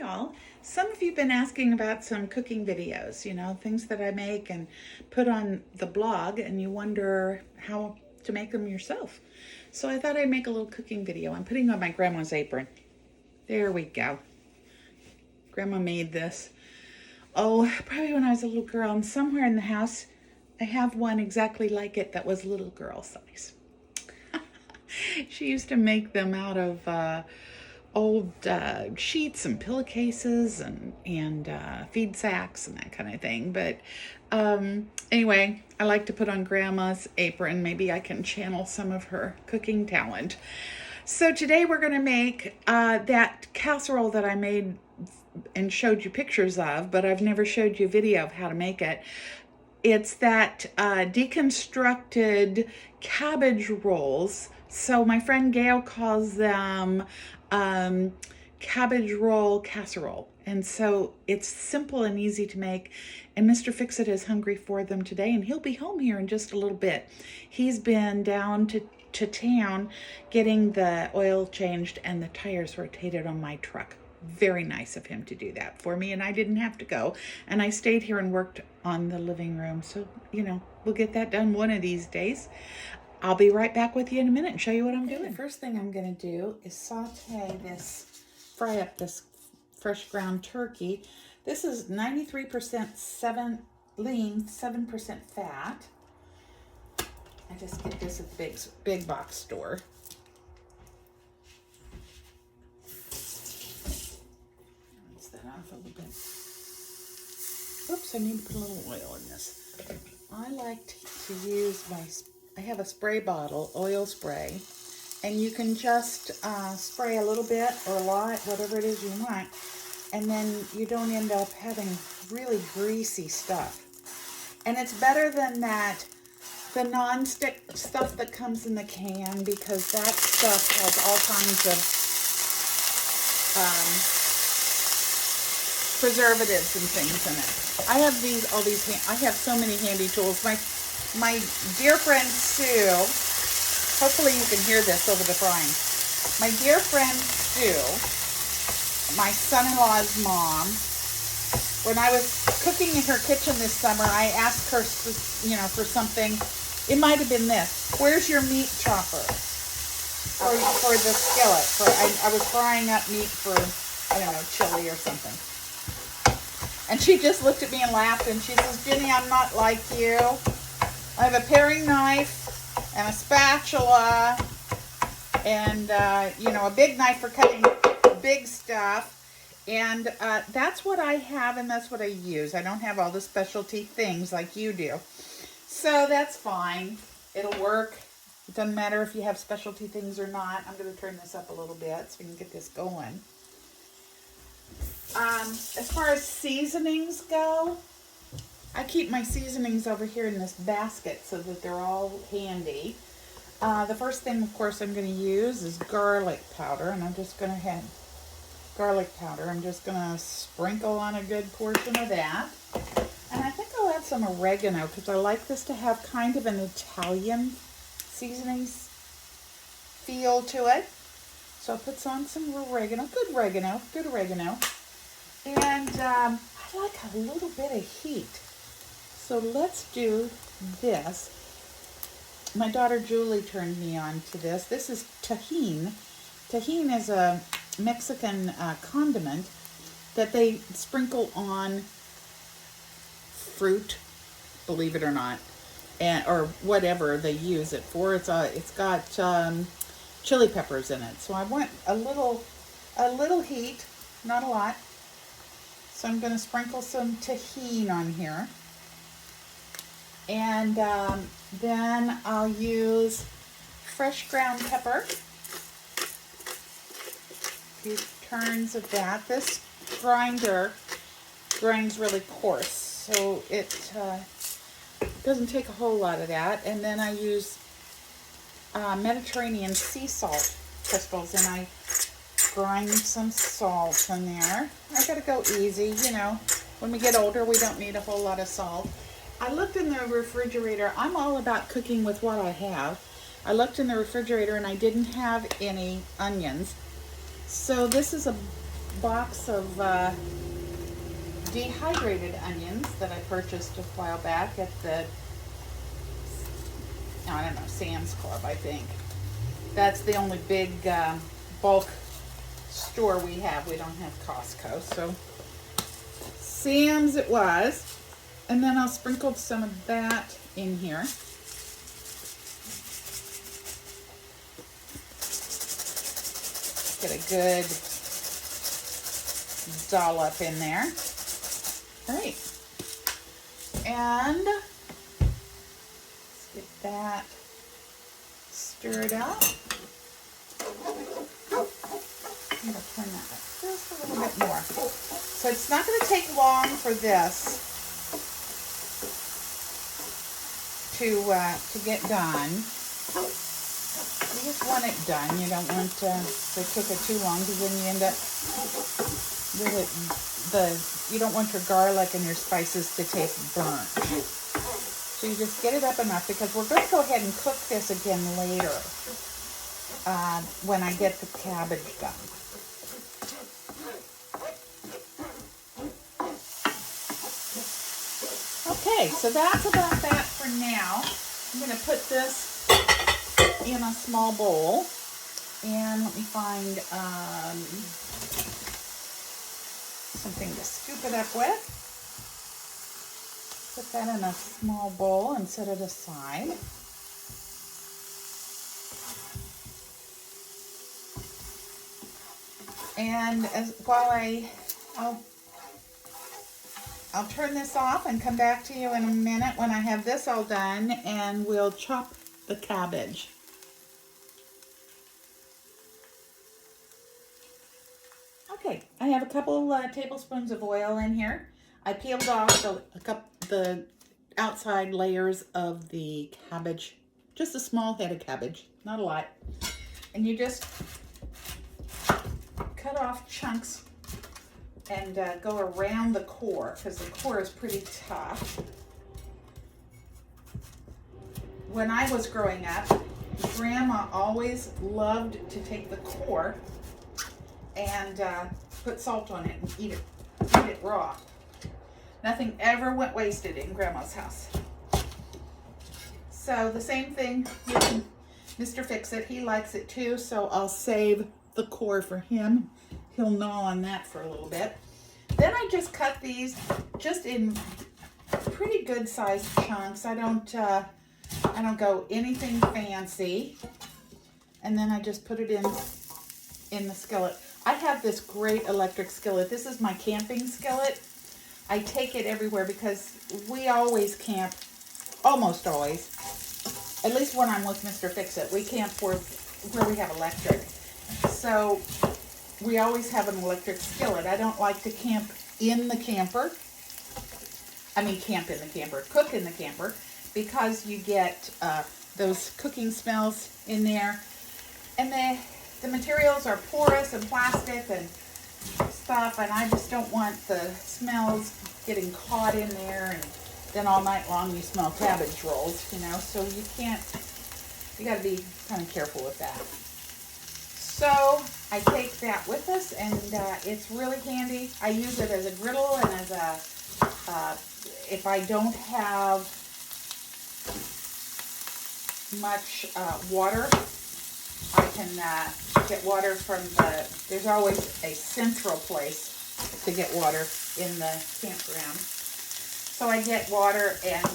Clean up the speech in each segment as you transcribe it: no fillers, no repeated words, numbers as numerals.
Well, some of you have been asking about some cooking videos, things that I make and put on the blog, and you wonder how to make them yourself. So I thought I'd make a little cooking video. I'm putting on my grandma's apron. There we go. Grandma made this. Oh, probably when I was a little girl, and somewhere in the house, I have one exactly like it that was little girl size. She used to make them out of old sheets and pillowcases and feed sacks and that kind of thing. But anyway, I like to put on Grandma's apron. Maybe I can channel some of her cooking talent. So today we're going to make that casserole that I made and showed you pictures of, but I've never showed you a video of how to make it. It's that deconstructed cabbage rolls. So my friend Gail calls them Cabbage Roll Casserole. And so it's simple and easy to make. And Mr. Fix-It is hungry for them today, and he'll be home here in just a little bit. He's been down to town getting the oil changed and the tires rotated on my truck. Very nice of him to do that for me, and I didn't have to go. And I stayed here and worked on the living room. So, we'll get that done one of these days. I'll be right back with you in a minute and show you what I'm doing. The first thing I'm going to do is fry up this fresh ground turkey. This is 93% lean, 7% fat. I just get this at the big box store. Rinse that off a little bit. Oops, I need to put a little oil in this. I like to use I have a spray bottle, oil spray, and you can just spray a little bit or a lot, whatever it is you want, and then you don't end up having really greasy stuff. And it's better than the non-stick stuff that comes in the can, because that stuff has all kinds of preservatives and things in it. I have I have so many handy tools. My dear friend Sue, hopefully you can hear this over the frying. My dear friend Sue, my son-in-law's mom, when I was cooking in her kitchen this summer, I asked her, for something. It might have been this. Where's your meat chopper? For the skillet. I was frying up meat for, chili or something. And she just looked at me and laughed, and she says, Ginny, I'm not like you. I have a paring knife and a spatula and, a big knife for cutting big stuff. And that's what I have, and that's what I use. I don't have all the specialty things like you do. So that's fine. It'll work. It doesn't matter if you have specialty things or not. I'm going to turn this up a little bit so we can get this going. As far as seasonings go, I keep my seasonings over here in this basket so that they're all handy. The first thing, of course, I'm going to use is garlic powder, and I'm just going to sprinkle on a good portion of that. And I think I'll add some oregano, because I like this to have kind of an Italian seasonings feel to it. So I'll put on some oregano, good oregano. And I like a little bit of heat. So let's do this. My daughter Julie turned me on to this. This is tahine. Tahine is a Mexican condiment that they sprinkle on fruit, believe it or not, or whatever they use it for. It's got chili peppers in it. So I want a little heat, not a lot. So I'm going to sprinkle some tahine on here. And then I'll use fresh ground pepper. A few turns of that. This grinder grinds really coarse, so it doesn't take a whole lot of that. And then I use Mediterranean sea salt crystals, and I grind some salt in there. I gotta go easy, When we get older, we don't need a whole lot of salt. I looked in the refrigerator. I'm all about cooking with what I have. I looked in the refrigerator and I didn't have any onions. So this is a box of dehydrated onions that I purchased a while back at the, I don't know, Sam's Club, I think. That's the only big bulk store we have. We don't have Costco, so Sam's it was. And then I'll sprinkle some of that in here. Get a good dollop in there. All right. And let's get that stirred up. I'm going to turn that up just a little bit more. So it's not going to take long for this to get done. You just want it done. You don't want to cook it too long, because then you end up with it, you don't want your garlic and your spices to taste burnt. So you just get it up enough, because we're going to go ahead and cook this again later when I get the cabbage done. Okay, so that's about that for now. I'm going to put this in a small bowl, and let me find something to scoop it up with. Put that in a small bowl and set it aside. And while I'll turn this off and come back to you in a minute when I have this all done, and we'll chop the cabbage. Okay, I have a couple tablespoons of oil in here. I peeled off the outside layers of the cabbage, just a small head of cabbage, not a lot. And you just cut off chunks and go around the core, because the core is pretty tough. When I was growing up, Grandma always loved to take the core and put salt on it and eat it raw. Nothing ever went wasted in Grandma's house. So the same thing with Mr. Fix-It. He likes it too, so I'll save the core for him. He'll gnaw on that for a little bit. Then I just cut these just in pretty good sized chunks. I don't go anything fancy. And then I just put it in the skillet. I have this great electric skillet. This is my camping skillet. I take it everywhere because we always camp, almost always, at least when I'm with Mr. Fix-It. We camp where we have electric. So we always have an electric skillet. I don't like to camp in the camper. I mean, camp in the camper, cook in the camper, because you get those cooking smells in there. And the materials are porous and plastic and stuff, and I just don't want the smells getting caught in there, and then all night long you smell cabbage rolls, you know, so you got to be kind of careful with that. So I take that with us, and it's really handy. I use it as a griddle and as a, if I don't have much water, I can get water from there's always a central place to get water in the campground. So I get water and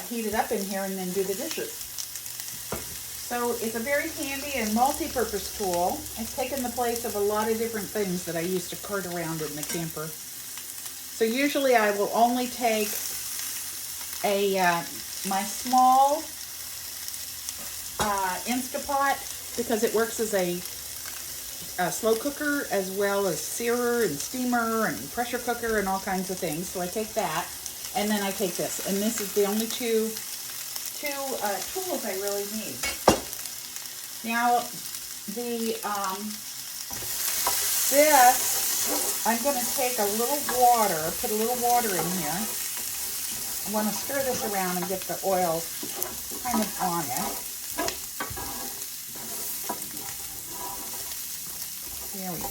heat it up in here and then do the dishes. So it's a very handy and multi-purpose tool. It's taken the place of a lot of different things that I used to cart around in the camper. So usually I will only take my small Instapot, because it works as a slow cooker as well as searer and steamer and pressure cooker and all kinds of things. So I take that, and then I take this, and this is the only two tools I really need. Now this I'm going to take a little water, put a little water in here. I want to stir this around and get the oil kind of on it. There we go.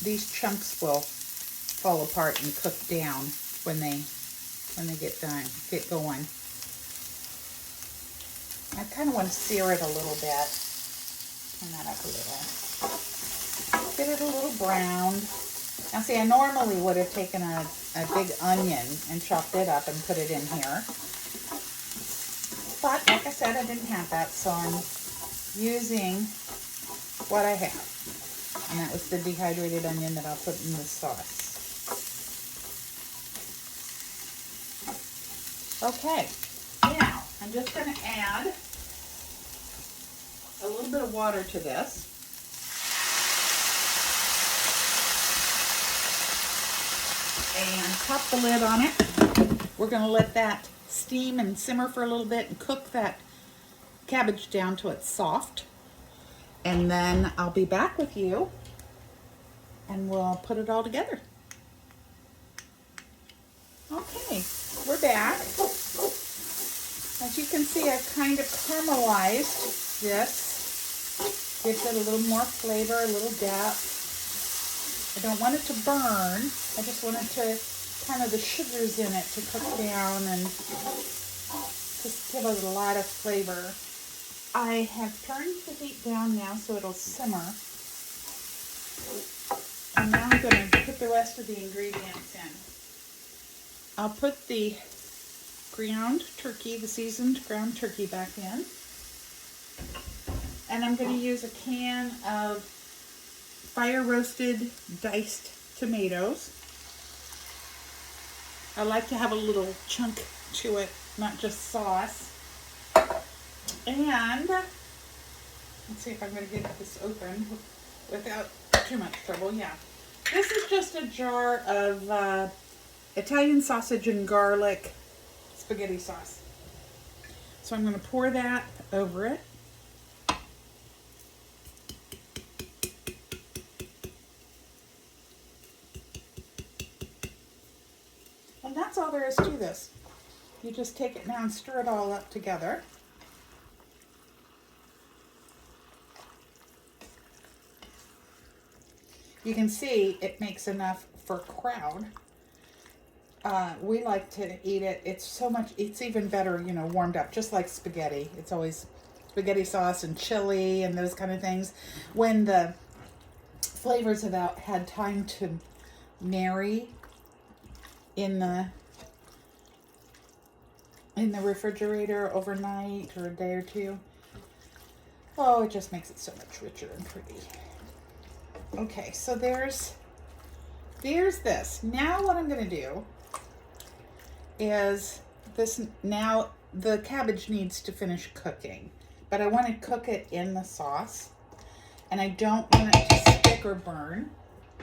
These chunks will fall apart and cook down when they get going. I kind of want to sear it a little bit. Turn that up a little. Get it a little browned. Now see, I normally would have taken a big onion and chopped it up and put it in here. But like I said, I didn't have that, so I'm using what I have. And that was the dehydrated onion that I'll put in the sauce. Okay, now I'm just going to add a little bit of water to this. And pop the lid on it. We're going to let that steam and simmer for a little bit and cook that cabbage down till it's soft. And then I'll be back with you and we'll put it all together. Okay, we're back. As you can see, I've kind of caramelized this. Gives it a little more flavor, a little depth. I don't want it to burn. I just want it to, kind of the sugars in it to cook down and just give it a lot of flavor. I have turned the heat down now so it'll simmer. And now I'm going to put the rest of the ingredients in. I'll put the ground turkey, the seasoned ground turkey back in. And I'm going to use a can of fire roasted diced tomatoes. I like to have a little chunk to it, not just sauce. And let's see if I'm going to get this open without too much trouble. Yeah, this is just a jar of Italian sausage and garlic spaghetti sauce. So I'm going to pour that over it. And that's all there is to this. You just take it now and stir it all up together. You can see it makes enough for a crowd. We like to eat it. It's even better, you know, warmed up, just like spaghetti. It's always spaghetti sauce and chili and those kind of things. When the flavors have had time to marry in the refrigerator overnight or a day or two. Oh, it just makes it so much richer and pretty. Okay, so there's this. Now what I'm going to do is this. Now the cabbage needs to finish cooking, but I want to cook it in the sauce, and I don't want it to stick or burn,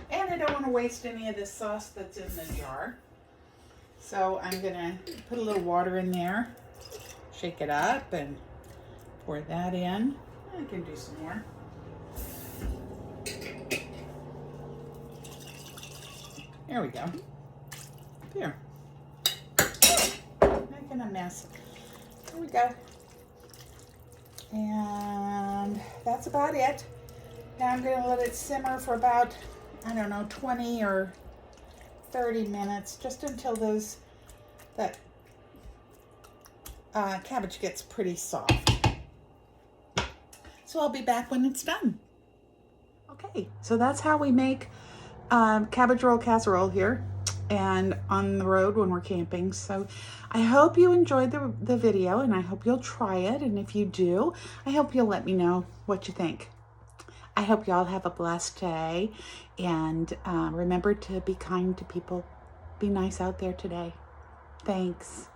and I don't want to waste any of the sauce that's in the jar. So I'm going to put a little water in there, shake it up, and pour that in. I can do some more. There we go. There. Making a mess. There we go. And that's about it. Now I'm going to let it simmer for about, I don't know, 20 or 30 minutes, just until that cabbage gets pretty soft. So I'll be back when it's done. Okay, so that's how we make cabbage roll casserole here and on the road when we're camping. So I hope you enjoyed the video, and I hope you'll try it. And if you do, I hope you'll let me know what you think. I hope y'all have a blessed day, and remember to be kind to people. Be nice out there today. Thanks.